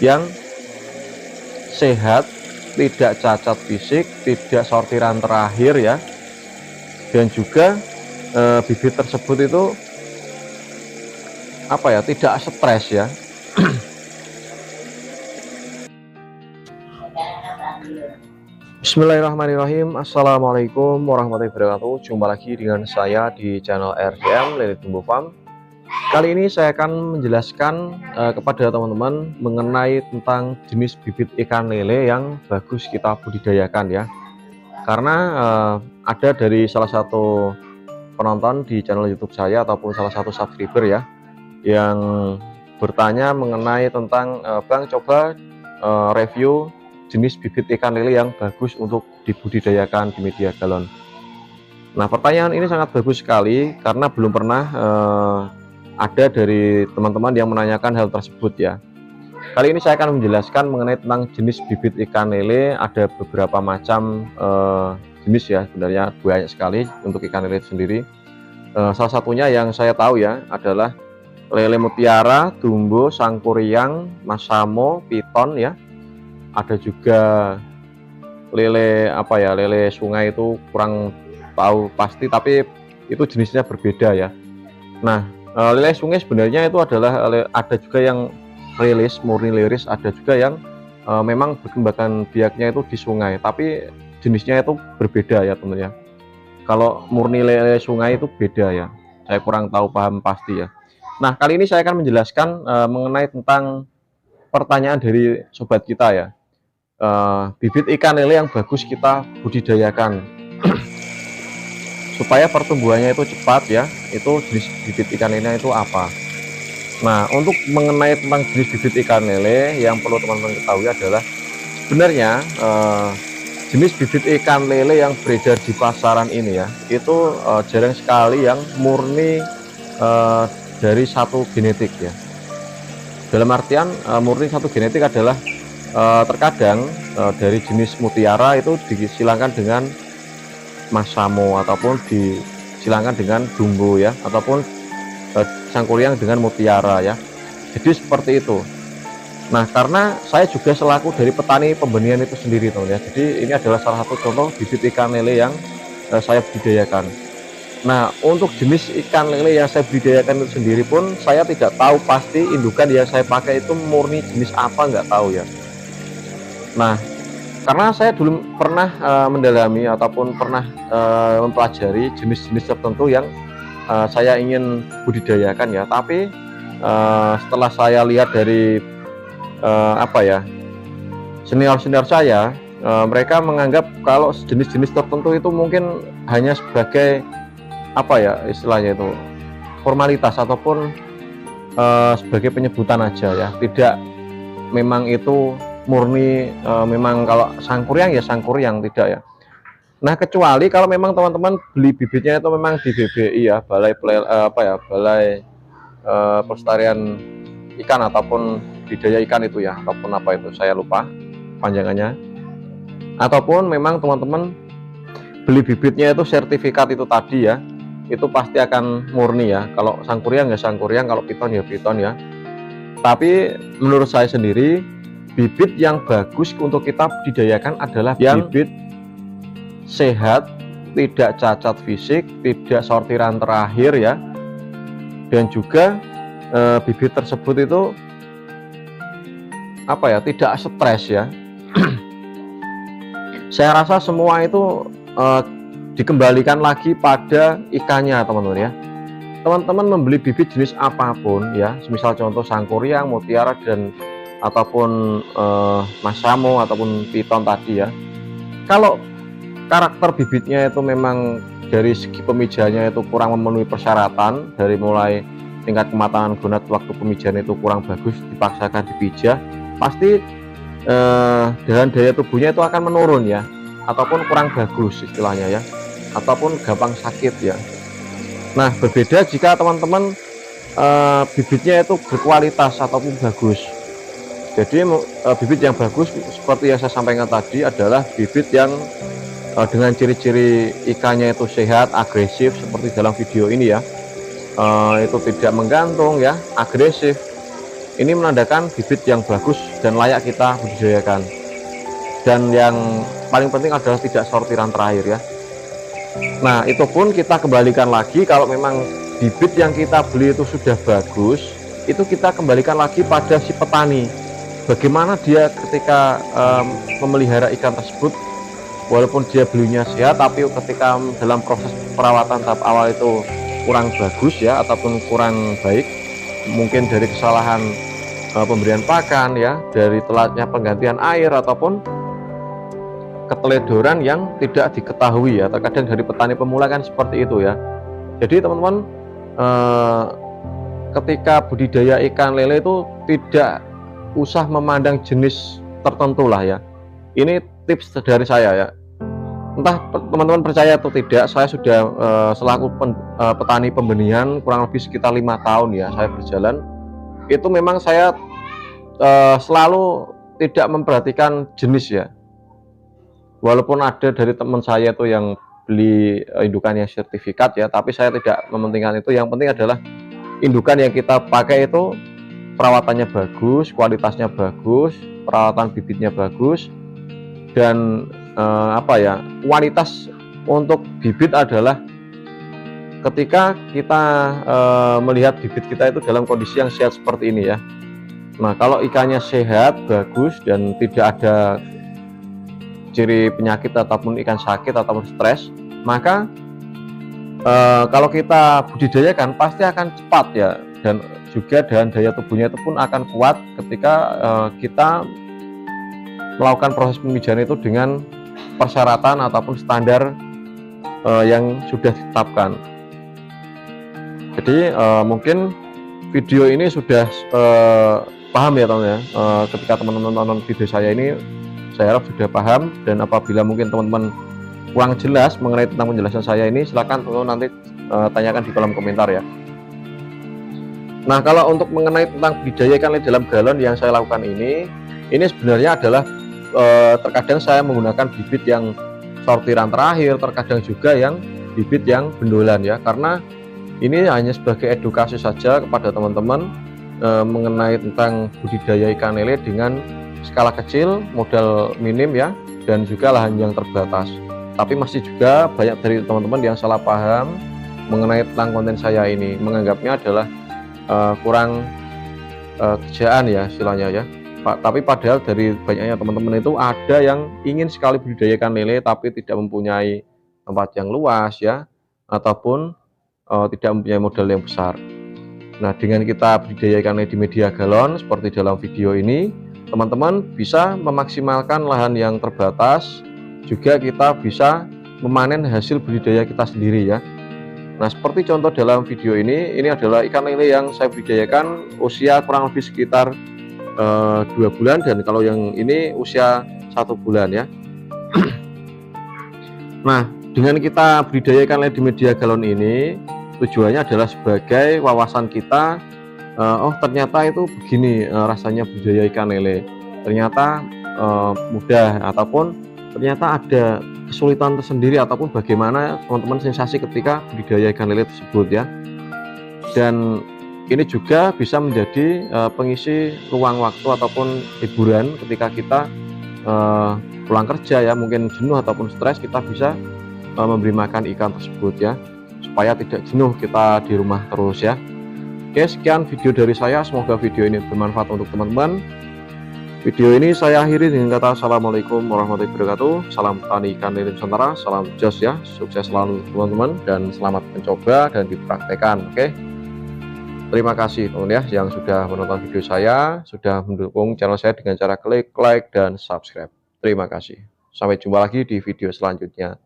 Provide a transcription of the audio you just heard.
yang sehat, tidak cacat fisik, tidak sortiran terakhir ya, dan juga bibit tersebut itu tidak stres ya. Bismillahirrahmanirrahim. Assalamualaikum warahmatullahi wabarakatuh. Jumpa lagi dengan saya di channel RDM Lele Tumbuh Farm. Kali ini saya akan menjelaskan kepada teman-teman mengenai tentang jenis bibit ikan lele yang bagus kita budidayakan ya. Karena ada dari salah satu penonton di channel YouTube saya ataupun salah satu subscriber ya, yang bertanya mengenai tentang Bang, coba review jenis bibit ikan lele yang bagus untuk dibudidayakan di media galon. Nah, pertanyaan ini sangat bagus sekali karena belum pernah ada dari teman-teman yang menanyakan hal tersebut ya. Kali ini saya akan menjelaskan mengenai tentang jenis bibit ikan lele. Ada beberapa macam jenis ya, sebenarnya banyak sekali untuk ikan lele itu sendiri. Salah satunya yang saya tahu ya adalah lele mutiara, dumbo, sangkuriang, masamo, piton ya. Ada juga lele lele sungai, itu kurang tahu pasti, tapi itu jenisnya berbeda ya. Nah, lele sungai sebenarnya itu adalah ada juga yang rilis, murni liris, ada juga yang memang perkembangan biaknya itu di sungai, tapi jenisnya itu berbeda ya teman ya. Kalau murni lele sungai itu beda ya, saya kurang tahu paham pasti ya. Nah, kali ini saya akan menjelaskan mengenai tentang pertanyaan dari sobat kita ya. Bibit ikan lele yang bagus kita budidayakan supaya pertumbuhannya itu cepat ya, itu jenis bibit ikan lele itu apa. Nah, untuk mengenai tentang jenis bibit ikan lele yang perlu teman-teman ketahui adalah sebenarnya jenis bibit ikan lele yang beredar di pasaran ini ya, itu jarang sekali yang murni dari satu genetik ya. Dalam artian murni satu genetik adalah terkadang dari jenis mutiara itu disilangkan dengan masamo ataupun disilangkan dengan dumbo ya, ataupun sangkuriang dengan mutiara ya. Jadi seperti itu. Nah, karena saya juga selaku dari petani pembenihan itu sendiri teman ya, jadi ini adalah salah satu contoh bibit ikan lele yang saya budidayakan. Nah, untuk jenis ikan lele yang saya budidayakan itu sendiri pun saya tidak tahu pasti indukan yang saya pakai itu murni jenis apa, nggak tahu ya. Nah, karena saya dulu pernah mendalami ataupun pernah mempelajari jenis-jenis tertentu yang saya ingin budidayakan ya, tapi setelah saya lihat dari senior-senior saya, mereka menganggap kalau jenis-jenis tertentu itu mungkin hanya sebagai istilahnya itu formalitas ataupun sebagai penyebutan aja ya, tidak memang itu murni memang kalau sangkuriang ya sangkuriang, tidak ya. Nah, kecuali kalau memang teman-teman beli bibitnya itu memang di BBI ya, Balai Pelestarian Ikan ataupun budidaya ikan itu ya, ataupun apa itu saya lupa panjangannya. Ataupun memang teman-teman beli bibitnya itu sertifikat itu tadi ya, itu pasti akan murni ya. Kalau sangkuriang ya sangkuriang, kalau piton ya piton ya. Tapi menurut saya sendiri, bibit yang bagus untuk kita budidayakan adalah bibit sehat, tidak cacat fisik, tidak sortiran terakhir ya, dan juga bibit tersebut itu tidak stres ya. Saya rasa semua itu dikembalikan lagi pada ikannya teman-teman ya. Teman-teman membeli bibit jenis apapun ya, misal contoh sangkuriang, mutiara, dan ataupun masamo ataupun piton tadi ya, kalau karakter bibitnya itu memang dari segi pemijahannya itu kurang memenuhi persyaratan, dari mulai tingkat kematangan gonad waktu pemijahan itu kurang bagus, dipaksakan dipijah, pasti daya tubuhnya itu akan menurun ya, ataupun kurang bagus istilahnya ya, ataupun gampang sakit ya. Nah, berbeda jika teman-teman bibitnya itu berkualitas ataupun bagus. Jadi bibit yang bagus seperti yang saya sampaikan tadi adalah bibit yang dengan ciri-ciri ikannya itu sehat, agresif seperti dalam video ini ya. Itu tidak menggantung ya, agresif. ini menandakan bibit yang bagus dan layak kita budidayakan. Dan yang paling penting adalah tidak sortiran terakhir ya. Nah, itu pun kita kembalikan lagi, kalau memang bibit yang kita beli itu sudah bagus, itu kita kembalikan lagi pada si petani. Bagaimana dia ketika memelihara ikan tersebut, walaupun dia belinya sehat, tapi ketika dalam proses perawatan tahap awal itu kurang bagus ya, ataupun kurang baik, mungkin dari kesalahan pemberian pakan ya, dari telatnya penggantian air, ataupun keteledoran yang tidak diketahui ya. Terkadang dari petani pemula kan seperti itu ya. Jadi teman-teman, ketika budidaya ikan lele itu tidak usah memandang jenis tertentu lah ya. Ini tips dari saya ya. Entah teman-teman percaya atau tidak, saya sudah selaku petani pembenihan kurang lebih sekitar 5 tahun ya saya berjalan. Itu memang saya selalu tidak memperhatikan jenis ya. Walaupun ada dari teman saya itu yang beli indukan yang sertifikat ya, tapi saya tidak mementingkan itu. Yang penting adalah indukan yang kita pakai itu perawatannya bagus, kualitasnya bagus, perawatan bibitnya bagus, dan kualitas untuk bibit adalah ketika kita melihat bibit kita itu dalam kondisi yang sehat seperti ini ya. Nah, kalau ikannya sehat, bagus, dan tidak ada ciri penyakit ataupun ikan sakit ataupun stres, maka kalau kita budidayakan pasti akan cepat ya, dan juga daya tubuhnya itu pun akan kuat ketika kita melakukan proses pemijahan itu dengan persyaratan ataupun standar yang sudah ditetapkan. Jadi mungkin video ini sudah paham ya teman-teman ya. Ketika teman-teman nonton video saya ini, saya harap sudah paham, dan apabila mungkin teman-teman kurang jelas mengenai tentang penjelasan saya ini, silakan teman-teman nanti tanyakan di kolom komentar ya. Nah, kalau untuk mengenai tentang budidaya ikan lele dalam galon yang saya lakukan ini sebenarnya adalah terkadang saya menggunakan bibit yang sortiran terakhir, terkadang juga yang bibit yang bendolan ya, karena ini hanya sebagai edukasi saja kepada teman-teman mengenai tentang budidaya ikan lele dengan skala kecil, modal minim ya, dan juga lahan yang terbatas. Tapi masih juga banyak dari teman-teman yang salah paham mengenai tentang konten saya ini, menganggapnya adalah kurang kerjaan ya istilahnya ya. Tapi padahal dari banyaknya teman-teman itu ada yang ingin sekali budidaya ikan lele tapi tidak mempunyai tempat yang luas ya, ataupun tidak mempunyai modal yang besar. Nah, dengan kita budidaya ikan lele di media galon seperti dalam video ini, teman-teman bisa memaksimalkan lahan yang terbatas, juga kita bisa memanen hasil budidaya kita sendiri ya. Nah, seperti contoh dalam video ini adalah ikan lele yang saya budidayakan usia kurang lebih sekitar 2 bulan, dan kalau yang ini usia 1 bulan ya. Nah, dengan kita budidaya ikan lele di media galon ini, tujuannya adalah sebagai wawasan kita. Oh, ternyata itu begini rasanya budidaya ikan lele, ternyata mudah, ataupun ternyata ada kesulitan tersendiri, ataupun bagaimana teman-teman sensasi ketika budidaya ikan lele tersebut ya. Dan ini juga bisa menjadi pengisi ruang waktu ataupun hiburan ketika kita pulang kerja ya, mungkin jenuh ataupun stres, kita bisa memberi makan ikan tersebut ya, supaya tidak jenuh kita di rumah terus ya. Oke, sekian video dari saya, semoga video ini bermanfaat untuk teman-teman. Video ini saya akhiri dengan kata assalamualaikum warahmatullahi wabarakatuh. Salam petani ikan lele Nusantara, salam jos ya, sukses selalu teman-teman, dan selamat mencoba dan dipraktekkan. Oke, terima kasih teman ya yang sudah menonton video saya, sudah mendukung channel saya dengan cara klik like dan subscribe. Terima kasih, sampai jumpa lagi di video selanjutnya.